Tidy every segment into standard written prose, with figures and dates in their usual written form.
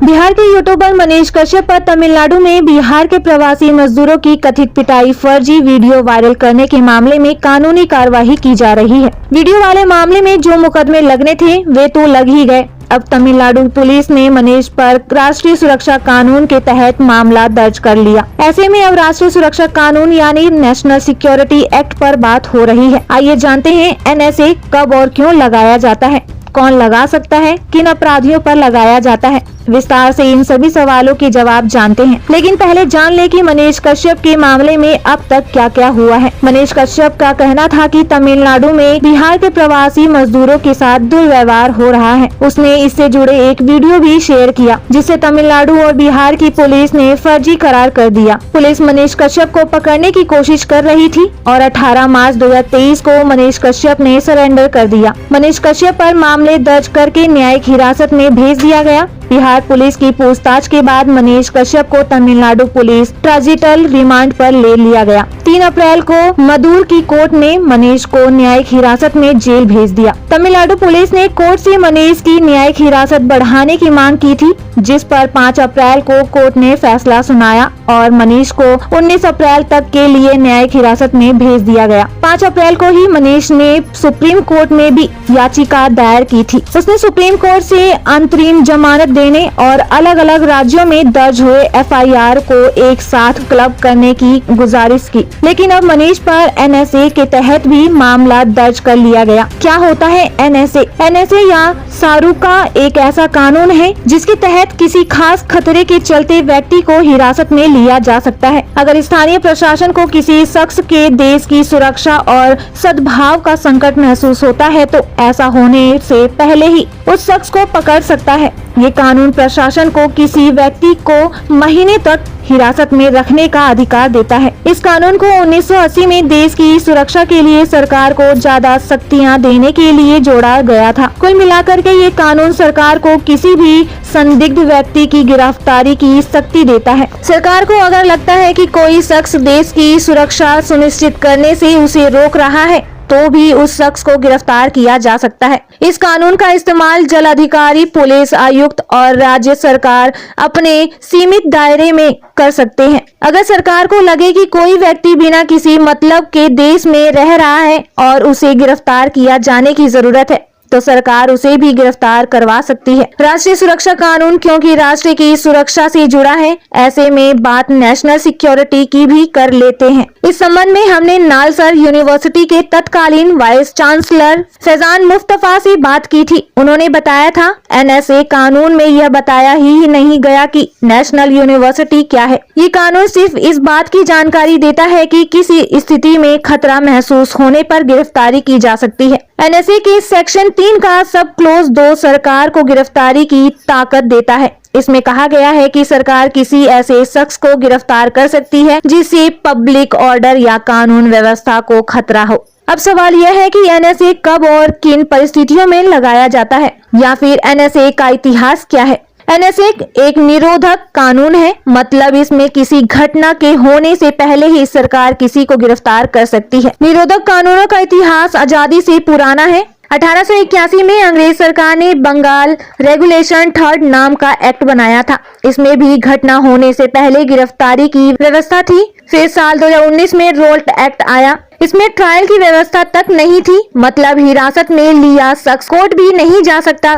बिहार के यूट्यूबर मनीष कश्यप पर तमिलनाडु में बिहार के प्रवासी मजदूरों की कथित पिटाई, फर्जी वीडियो वायरल करने के मामले में कानूनी कार्रवाई की जा रही है। वीडियो वाले मामले में जो मुकदमे लगने थे वे तो लग ही गए। अब तमिलनाडु पुलिस ने मनीष पर राष्ट्रीय सुरक्षा कानून के तहत मामला दर्ज कर लिया। ऐसे में अब राष्ट्रीय सुरक्षा कानून यानी नेशनल सिक्योरिटी एक्ट पर बात हो रही है। आइए जानते हैं NSA कब और क्यों लगाया जाता है, कौन लगा सकता है, किन अपराधियों पर लगाया जाता है। विस्तार से इन सभी सवालों के जवाब जानते हैं, लेकिन पहले जान ले कि मनीष कश्यप के मामले में अब तक क्या क्या हुआ है। मनीष कश्यप का कहना था कि तमिलनाडु में बिहार के प्रवासी मजदूरों के साथ दुर्व्यवहार हो रहा है। उसने इससे जुड़े एक वीडियो भी शेयर किया, जिसे तमिलनाडु और बिहार की पुलिस ने फर्जी करार कर दिया। पुलिस मनीष कश्यप को पकड़ने की कोशिश कर रही थी और 18 मार्च 2023 को मनीष कश्यप ने सरेंडर कर दिया। मनीष कश्यप पर मामले दर्ज करके न्यायिक हिरासत में भेज दिया गया। बिहार पुलिस की पूछताछ के बाद मनीष कश्यप को तमिलनाडु पुलिस ट्रांजिटल रिमांड पर ले लिया गया। 3 अप्रैल को मदुर की कोर्ट ने मनीष को न्यायिक हिरासत में जेल भेज दिया। तमिलनाडु पुलिस ने कोर्ट से मनीष की न्यायिक हिरासत बढ़ाने की मांग की थी, जिस पर 5 अप्रैल को कोर्ट ने फैसला सुनाया और मनीष को 19 अप्रैल तक के लिए न्यायिक हिरासत में भेज दिया गया। 5 अप्रैल को ही मनीष ने सुप्रीम कोर्ट में भी याचिका दायर की थी। उसने सुप्रीम कोर्ट से अंतरिम जमानत देने और अलग अलग राज्यों में दर्ज हुए FIR को एक साथ क्लब करने की गुजारिश की, लेकिन अब मनीष पर NSA के तहत भी मामला दर्ज कर लिया गया। क्या होता है NSA? NSA या सारूका एक ऐसा कानून है जिसके तहत किसी खास खतरे के चलते व्यक्ति को हिरासत में लिया जा सकता है। अगर स्थानीय प्रशासन को किसी शख्स के देश की सुरक्षा और सद्भाव का संकट महसूस होता है तो ऐसा होने से पहले ही उस शख्स को पकड़ सकता है। ये कानून प्रशासन को किसी व्यक्ति को महीने तक हिरासत में रखने का अधिकार देता है। इस कानून को 1980 में देश की सुरक्षा के लिए सरकार को ज्यादा शक्तियां देने के लिए जोड़ा गया था। कुल मिलाकर के ये कानून सरकार को किसी भी संदिग्ध व्यक्ति की गिरफ्तारी की शक्ति देता है। सरकार को अगर लगता है कि कोई शख्स देश की सुरक्षा सुनिश्चित करने से उसे रोक रहा है तो भी उस शख्स को गिरफ्तार किया जा सकता है। इस कानून का इस्तेमाल जल अधिकारी, पुलिस आयुक्त और राज्य सरकार अपने सीमित दायरे में कर सकते हैं। अगर सरकार को लगे कि कोई व्यक्ति बिना किसी मतलब के देश में रह रहा है और उसे गिरफ्तार किया जाने की जरूरत है तो सरकार उसे भी गिरफ्तार करवा सकती है। राष्ट्रीय सुरक्षा कानून क्योंकि राष्ट्र की सुरक्षा से जुड़ा है, ऐसे में बात नेशनल सिक्योरिटी की भी कर लेते हैं। इस संबंध में हमने नालसर यूनिवर्सिटी के तत्कालीन वाइस चांसलर फैजान मुस्तफा से बात की थी। उन्होंने बताया था NSA कानून में यह बताया ही नहीं गया कि नेशनल यूनिवर्सिटी क्या है। ये कानून सिर्फ इस बात की जानकारी देता है कि किसी स्थिति में खतरा महसूस होने पर गिरफ्तारी की जा सकती है। NSA के सेक्शन 3 का सब क्लोज 2 सरकार को गिरफ्तारी की ताकत देता है। इसमें कहा गया है कि सरकार किसी ऐसे शख्स को गिरफ्तार कर सकती है जिससे पब्लिक ऑर्डर या कानून व्यवस्था को खतरा हो। अब सवाल यह है कि NSA कब और किन परिस्थितियों में लगाया जाता है, या फिर NSA का इतिहास क्या है। NSA एक निरोधक कानून है, मतलब इसमें किसी घटना के होने से पहले ही सरकार किसी को गिरफ्तार कर सकती है। निरोधक कानूनों का इतिहास आजादी से पुराना है। 1881 में अंग्रेज सरकार ने बंगाल रेगुलेशन 3 नाम का एक्ट बनाया था। इसमें भी घटना होने से पहले गिरफ्तारी की व्यवस्था थी। फिर साल 2019 में रोल्ट एक्ट आया। इसमें ट्रायल की व्यवस्था तक नहीं थी, मतलब हिरासत में लिया शख्स कोर्ट भी नहीं जा सकता।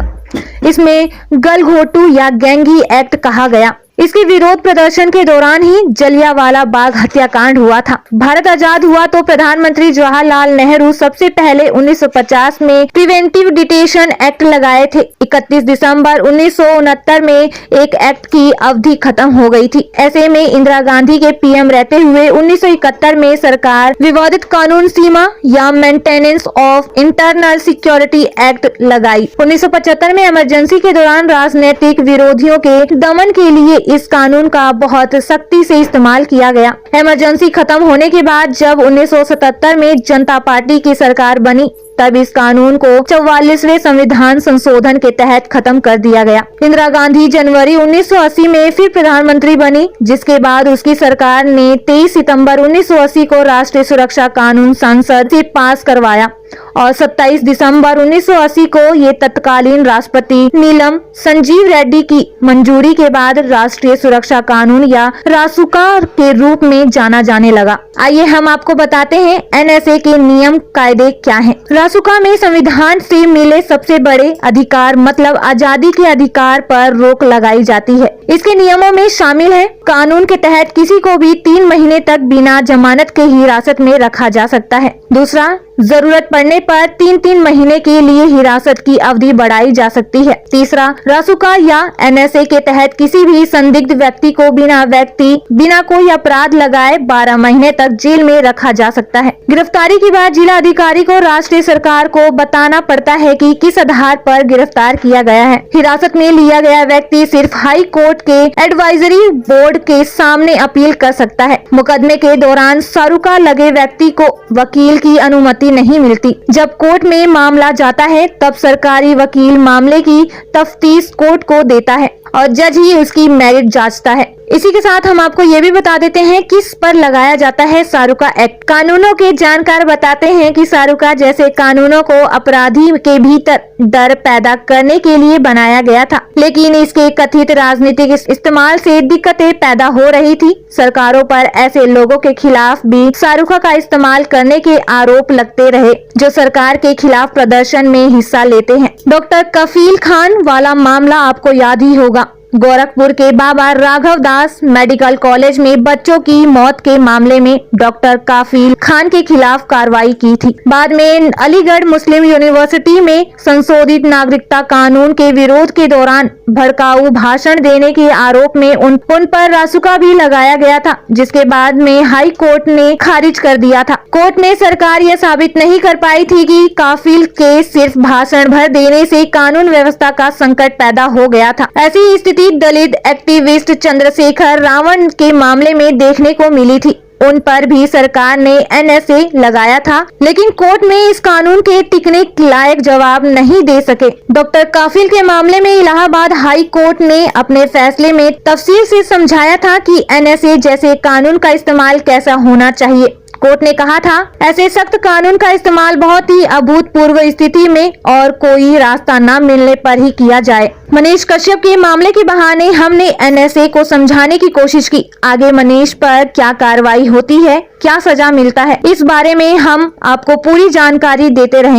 इसमें गलघोटू या गैंगी एक्ट कहा गया। इसके विरोध प्रदर्शन के दौरान ही जलियांवाला बाग हत्याकांड हुआ था। भारत आजाद हुआ तो प्रधानमंत्री जवाहरलाल नेहरू सबसे पहले 1950 में प्रिवेंटिव डिटेशन एक्ट लगाए थे। 31 दिसंबर 1969 में एक एक्ट की अवधि खत्म हो गई थी। ऐसे में इंदिरा गांधी के PM रहते हुए 1971 में सरकार विवादित कानून सीमा या maintenance of internal security act लगाई। 1975 में इमरजेंसी के दौरान राजनीतिक विरोधियों के दमन के लिए इस कानून का बहुत सख्ती से इस्तेमाल किया गया। इमरजेंसी खत्म होने के बाद जब 1977 में जनता पार्टी की सरकार बनी तब इस कानून को 44वें संविधान संशोधन के तहत खत्म कर दिया गया। इंदिरा गांधी जनवरी 1980 में फिर प्रधानमंत्री बनी, जिसके बाद उसकी सरकार ने 23 सितंबर 1980 को राष्ट्रीय सुरक्षा कानून संसद से पास करवाया और 27 दिसंबर 1980 को ये तत्कालीन राष्ट्रपति नीलम संजीव रेड्डी की मंजूरी के बाद राष्ट्रीय सुरक्षा कानून या रासुका के रूप में जाना जाने लगा। आइए हम आपको बताते हैं एनएसए के नियम कायदे क्या हैं। रासुका में संविधान से मिले सबसे बड़े अधिकार मतलब आजादी के अधिकार पर रोक लगाई जाती है। इसके नियमों में शामिल है, कानून के तहत किसी को भी 3 महीने तक बिना जमानत के हिरासत में रखा जा सकता है। दूसरा, जरूरत पड़ने पर 3-3 महीने के लिए हिरासत की अवधि बढ़ाई जा सकती है। तीसरा, रासुका या एनएसए के तहत किसी भी संदिग्ध व्यक्ति को बिना कोई अपराध लगाए 12 महीने तक जेल में रखा जा सकता है। गिरफ्तारी के बाद जिला अधिकारी को राष्ट्रीय सरकार को बताना पड़ता है कि किस आधार पर गिरफ्तार किया गया है। हिरासत में लिया गया व्यक्ति सिर्फ हाई कोर्ट के एडवाइजरी बोर्ड के सामने अपील कर सकता है। मुकदमे के दौरान सारुका लगे व्यक्ति को वकील की अनुमति नहीं मिलती। जब कोर्ट में मामला जाता है तब सरकारी वकील मामले की तफ्तीश कोर्ट को देता है और जज ही उसकी मेरिट जांचता है। इसी के साथ हम आपको ये भी बता देते हैं किस पर लगाया जाता है सारुका एक्ट। कानूनों के जानकार बताते हैं कि सारुका जैसे कानूनों को अपराधी के भीतर डर पैदा करने के लिए बनाया गया था, लेकिन इसके कथित राजनीतिक इस्तेमाल से दिक्कतें पैदा हो रही थी। सरकारों पर ऐसे लोगों के खिलाफ भी सारुका का इस्तेमाल करने के आरोप लगते रहे जो सरकार के खिलाफ प्रदर्शन में हिस्सा लेते हैं। डॉक्टर कफील खान वाला मामला आपको याद ही होगा। गोरखपुर के बाबा राघव दास मेडिकल कॉलेज में बच्चों की मौत के मामले में डॉक्टर कफील खान के खिलाफ कार्रवाई की थी। बाद में अलीगढ़ मुस्लिम यूनिवर्सिटी में संशोधित नागरिकता कानून के विरोध के दौरान भड़काऊ भाषण देने के आरोप में उन पर रासुका भी लगाया गया था, जिसके बाद में हाई कोर्ट ने खारिज कर दिया था। कोर्ट में सरकार यह साबित नहीं कर पाई थी कि कफील के सिर्फ भाषण भर देने से कानून व्यवस्था का संकट पैदा हो गया था। ऐसी स्थिति दलित एक्टिविस्ट चंद्रशेखर रावण के मामले में देखने को मिली थी। उन पर भी सरकार ने एनएसए लगाया था, लेकिन कोर्ट में इस कानून के टिकने लायक जवाब नहीं दे सके। डॉक्टर कफील के मामले में इलाहाबाद हाई कोर्ट ने अपने फैसले में तफसील से समझाया था कि एनएसए जैसे कानून का इस्तेमाल कैसा होना चाहिए। कोर्ट ने कहा था, ऐसे सख्त कानून का इस्तेमाल बहुत ही अभूतपूर्व स्थिति में और कोई रास्ता न मिलने पर ही किया जाए। मनीष कश्यप के मामले के बहाने हमने एनएसए को समझाने की कोशिश की। आगे मनीष पर क्या कार्रवाई होती है, क्या सजा मिलता है, इस बारे में हम आपको पूरी जानकारी देते रहेंगे।